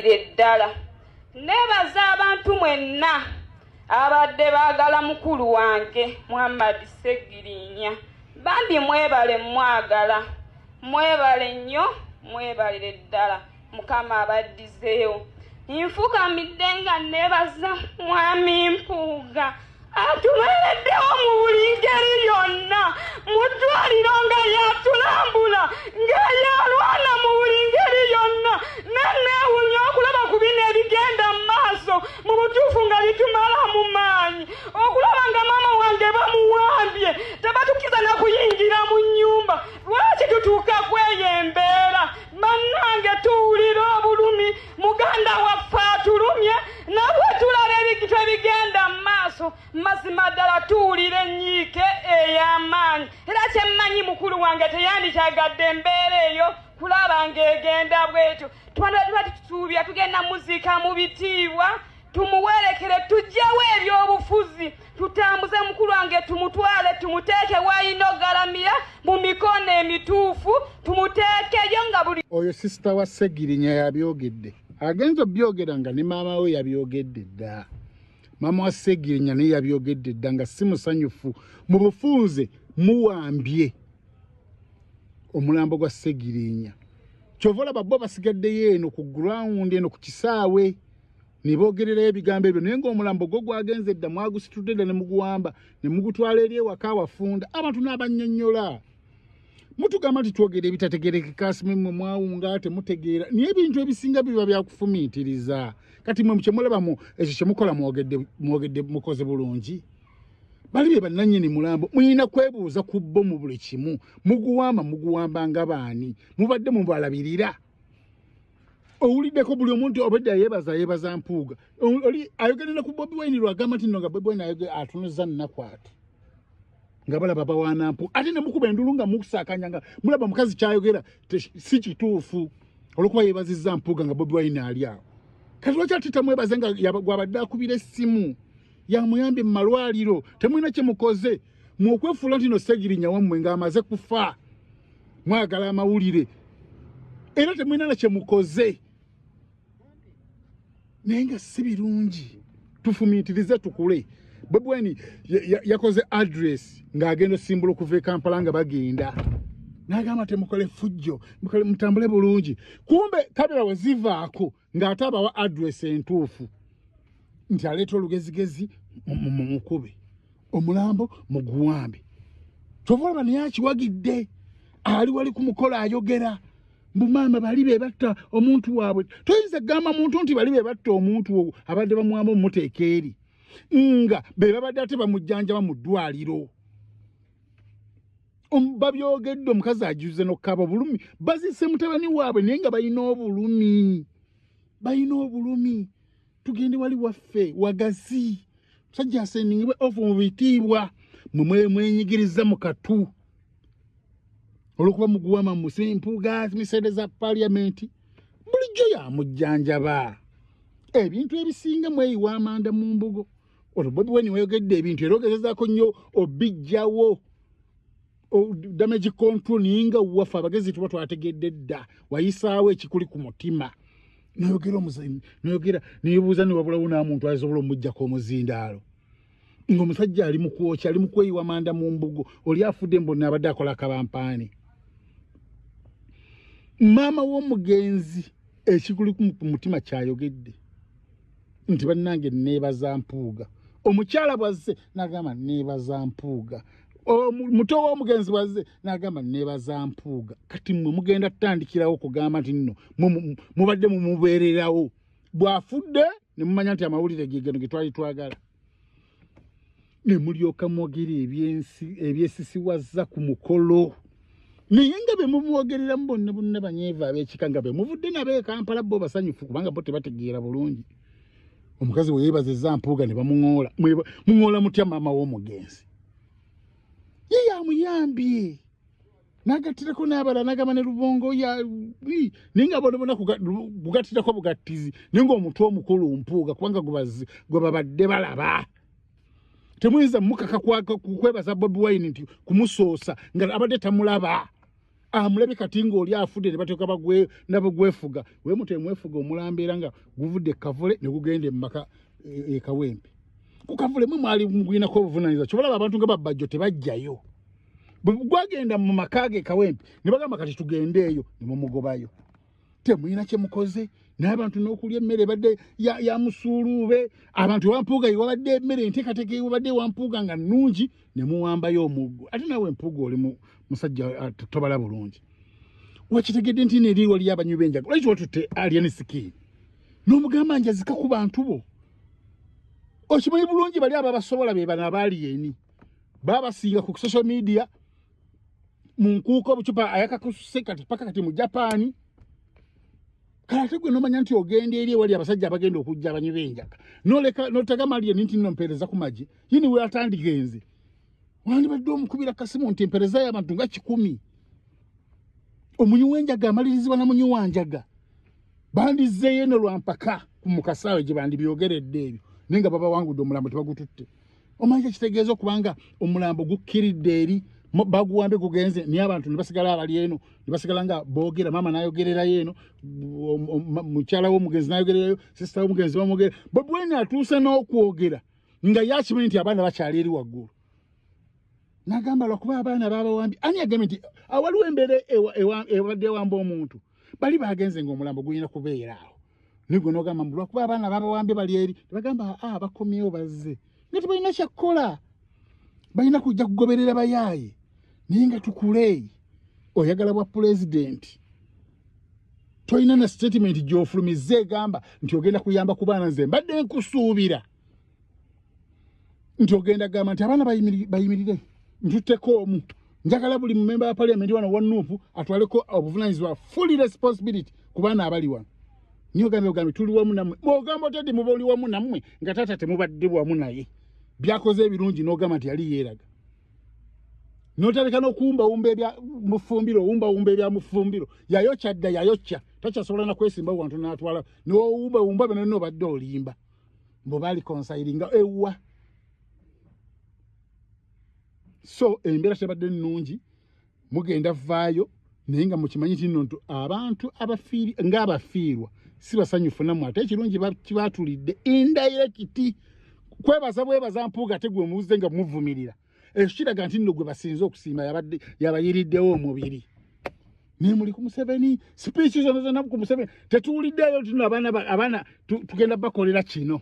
Ddala nebaza abantu mwenna abadde baagala mukulu wange Muhammad Ssegirinya bambi mwebale mwagala mwebale nnyo mwebalire ddala Mukama abaddizeewo nfukamidde nga nebaza Mwami Mpuuga atuweereddewo mu buli ngeri yonna mu ddwaliro nga yatulambula ng'eyalwana mu buli ngeri yonna neewunya okulaba ku bino ebigenda mu maaso mu butuufu nga bitumala mu maanyi okulaba nga maama wange bamuwambye tebatukiza na kuyingira mu nnyumba lwaki tutuuka kweyo embeera bannange tuwulira obulumi muganda waffe atulumye nabwe tulaba ebintu ebigenda mu maaso mazima ddala tuwulira ennyiike ey'amaanyi era kyemmanyi mukulu wange teyandikyagadde embeera eyo kulaba ng'egenda bwetyo tusuubya tugenda muziika mu bitiibwa tumuwerekere tujjawo ebyobufuzi tutambuze mukulu wange tumutwale tumuteeke wayinogalamira mu mikono emituufu tumuteekeyo nga buli oyo sisita wa Ssegirinya yabyogedde agenza byogera nga ne maama we yabyogedde dda maama wa Ssegirinya ne yabyogedde dda nga si musanyufu mu bufunze muwambye omulambo gwa Ssegirinya kyovola babbo basigaddeyo eno ku ground eno ku kisaawe ne boogererayo ebigambo ebyo naye ng'omulambo gwo gwagenze dda mwagusitudde dda ne muguwamba ne mugutwala eri ewaka wafunda abantu n'abannyonnyola mutugamba nti twogera ebitategerekeka simwe mwawunga temutegeera naye ebintu ebisinga biba byakufumiitiriza kati mwe kyemulabamu ekyo kyemukola mwogedde mukoze bulungi bali be bannannyini mulambo muyina kwebuuza ku bbo mu buli kimu muguwamba nga baani mubadde mubalabirira owuliddeko buli omuntu obadde yeebaza Mpuuga oli ayogerera ku Bobi Wine lwagamba nti nno nga Bobi Wine atunuza nnakwata nga balaba bawaana Mpuuga ate ne mukuba endulu nga mukusaakanya nga mulaba mukazi kyayogera si kituufu olwokuba yeebazizza Mpuuga nga Bobi Wine ali awo kati lwaki ate tamwebaze nga gwabadde akubira essimu yamuyambye mu malwaliro temulina kye mukoze mwokwefuula nti no Ssegirinya wammwe ng'amaze kufa mwagala amawulire era temulina na kye mukoze naye nga si birungi tufumiitirize tukule Bobi Wine yakoze address ng'agenda osimbula okuva e Kampala nga bagenda n'agamba temukole fujjo mutambule bulungi kumbe kamera we zivaako ng'ate abawa address entuufu nti aleeta olugezigezi mukube omulambo muguwambe kyovalaba naye akiwagidde ali wali ku mukolo ayogera mbumama bali be batta omuntu waabwe toyinza gamba muntu nti bali be batta omuntu abadde bamuwamba omuteeka eri nga be babadde ate bamujjanjaba mu ddwaliro babyogedde omukazi ajuze n'okukaba bulumi bazise mutabani waabwe naye nga balina obulumi tugende wali waffe wagazi musajja asendingibwe ofu mu bitiibwa mwenyigiriza mu katu olwokuba muguwama mu Mpuuga misede za paliamenti bulijjo yamujjanjaba ebintu ebisinga mweyiwa amanda mu mbugo olwo Bobi Wine wayogedde ebintu era ogezezaako nnyo obijjawo damage control ninga waffe abagezi tuba twategedde dda wayisaawo ekikuli ku mutima noyogera nebuuza niwabulawo n'amuntu asobola omujjako omuzindaalo ng'omusajja ali mu kwokya ali mu kweyiwa manda mu mbugo oli afudde mbonna abadde akola akabampaani maama w'omugenzi ekikuli ku mutima kyayogedde nti bannange neebaza Mpuuga omukyala bwazze n'agamba neebaza Mpuuga muto w'omugenzi bwazze n'agamba neebaza Mpuuga kati mmwe mugenda tutandikirawo okugamba nti nno mubadde mumubeererawo bw'afudde ne mumanya nti amawulire gegeno ge twali twagala ne mulyoka mwogera ebyesisiwazza ku mukolo naye nga be mumwogereramu bonna banyeeva ab'ekika nga be muvudde nabo e Kampala bo basanyufu kubanga bo tebategeera bulungi omukazi we yeebazizza Mpuuga ne bamuŋoola muŋoola mutya maama w'omugenzi ye yamuyambye n'agattirako n'abalala n'agamba ne Lubongo naye nga bona bugattirako bugattizi naye ng'omuntu omukulu Mpuuga kubanga gwe babadde balaba temuyinza mukaka kukwebaza Bobi Wine nti kumusoosa nga abadde tamulaba amulabe kati ng'oli afudde ne bateeka bagwe nabo gwefuga we mutemwefuga omulambira nga guvudde kavule ne gugende mu maka Kawempe ku kavule mwe mwali mugwinako obuvunanyizibwa kyobalaba abantu nga babbajjo tebajjayo gwagenda mu makage Kawempe ne bagamba kati tugendeeyo ne mumugobayo temuyina kye mukoze n'abantu n'okulya emmere badde ya musuuluube abantu wampuuga iwabadde emmere enteekateeka iwabadde wampuuga nga nnungi ne muwambayo omuggo ate nawe empuuga oli musajja tobala bulungi wakitegedde nti neeriirwa lya abanywi b'enjaga lwaki watutte alien skin n'omugamba njazika ku bantu bo okimanyi bulungi bali ababasobola be bano abaali eni babasinga ku social media mu nkuuka obucupa ayakakususe kati paka kati mu Japan kati gwe nomanya nti ogenda eri wali abasajja abagenda okujja abanywi b'enjaga notagama alien nti nno mpereza ku magi yini we atandigenze wandibadde omukubira kasimu nti empereza y'abantu nga 100 omunywi w'enjaga amalirizibwa na munywi wa njaga bandizzeeyo ne lwampaka ku mukasaawe gye bandibyogeredde ebyo nenga baba wangudde omulambo tebagututte omanje kitegeeza okubanga omulambo gukkiridde eri baguwambe gugenze niye abantu ne basigala abali eno ne basigala nga boogera mama n'ayogererayo eno mukyala w'omugenzi n'ayogererayo sisita w'omugenzi bamwogera bwene atuuse n'okwogera nga yakimanyi nti abaana bakyali eri waggulu n'agamba lwakuba abaana babawambi ani yagambye nti awaliwo embeera ebadde ewamba omuntu bali bagenze ng'omulambo gulina kubeera awo nigwe n'ogamba mbu lwakuba abaana babawambi bali eri tebagamba bakomyewo bazze nga tebalina kyakkola balina kujja kugoberera bayaaye naye nga tukule oyagala bwa pulezidenti toyina na statement gy'ofulumizza egamba nti ogenda kuyamba ku baana nze mbadde nkusuubira nti ogenda gamba nti abaana bayimirire ntutteko omu njagala buli mumemba wa parliament wano wa Nuupu atwaleko obuvunanyizibwa fully responsibility ku baana abali wano niyo ogambe tuli wamu nammwe bw'ogamba otadde muba oli wamu nammwe nga taata temubadde wamu naye byakoze ebirungi n'ogamba nti yali yeeraga n'otaleka n'okuwumbawumba ebya mufumbiro owumbawumba ebya mufumbiro yayokya dda yayokya takyasobola na kwesimbawo wantu n'atwala n'owumbawumba bino n'obadde olimba mbo baali konsayiringa ewa so embeera tebadde nnungi mugenda vaayo naye nga mukimanyi nti nno abantu ng'abafiirwa si basanyufu nammwe ate ekirungi kibaatulidde indirect kwebaza bwebaza mpuuga ate gwe muwuze nga muvumirira ekyo kiraga nti nno gwe basinze okusiima yabayiriddewo omubiri naye muli ku Museveni sipiiki zonna ku Museveni tetuwuliddeyo tino abaana tugenda bakolera kino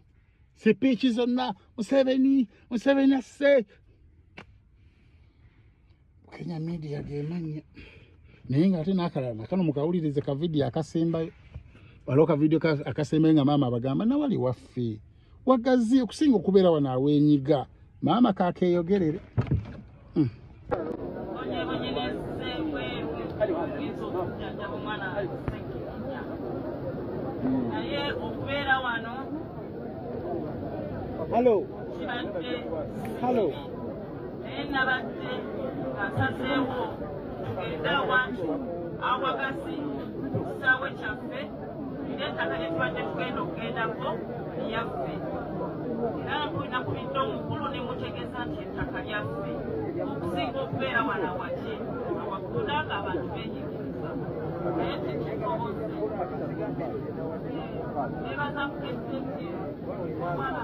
sipiiki zonna Museveni asse Kenya media gemanya naye nga ate n'akalala nakano mukawulirize ka vidiyo akasembayo waliwo ka vidiyo akasembayo nga maama abagamba nawali waffe wagazi okusinga okubeera wano awenyiga maama kakeeyogerere Hello. Nabadde asazeewo tugenda wantu awagasi kisaawe kyaffe n'ettaka lye tubadde tugenda okugendako lyaffe era nakubidde omukulu ne mutegeeza nti ettaka lyaffe okusinga okubeera wano waki awakunda ng'abantu beenyigiriza naye tekikoboze nebaza pulezidenti omwana